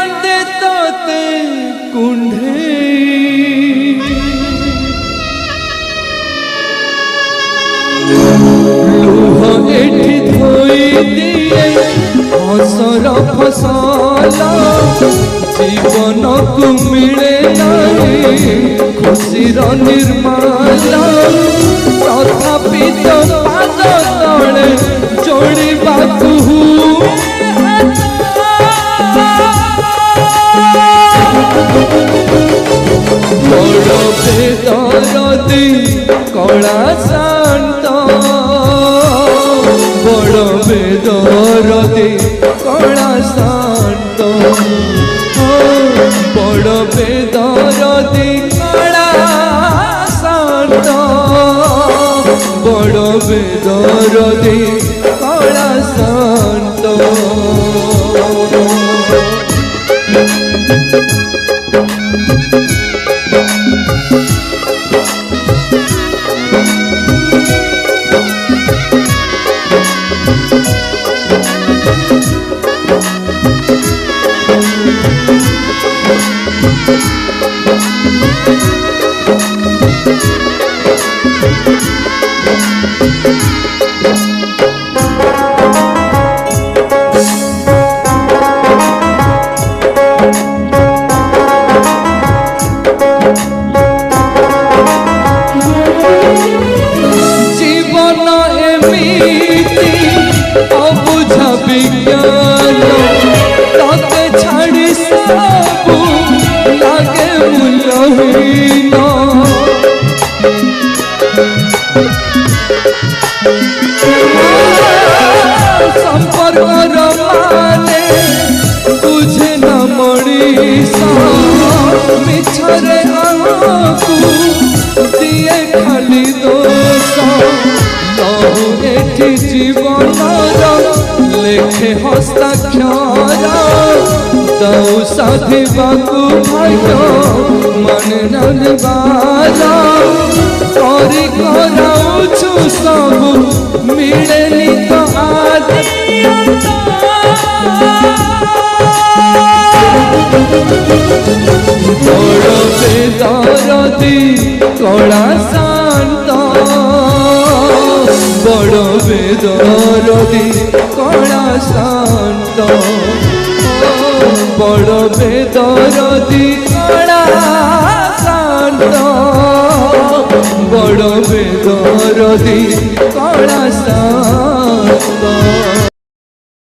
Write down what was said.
कांदे ताते कुंढे लुह एठी धोई दिए हसर फसल जीवन को मिले नहीं खुशीर निर्मल तथापि तो पाद तले जोड़िबाकू बड़ बेदरदी कला शांत बड़ बेदरदी कला शांत बड़ बेदरदी कला शांत बड़ बेदरदी कला शांत संपर्क माने तुझे न मणिषा मिछरे आँखू दिए खाली दोष लहु एठी जीवन लेखे हस्ताक्षर दौ साधिबाकू भाग्य मन नलबार करी कराउछु सब मिलेनी तो आज बड़ बेदरदी कला शांत बड़ बेदरदी कला शांत बड़ बेदरदी कला शांत बड़ बेदरदी कला शांत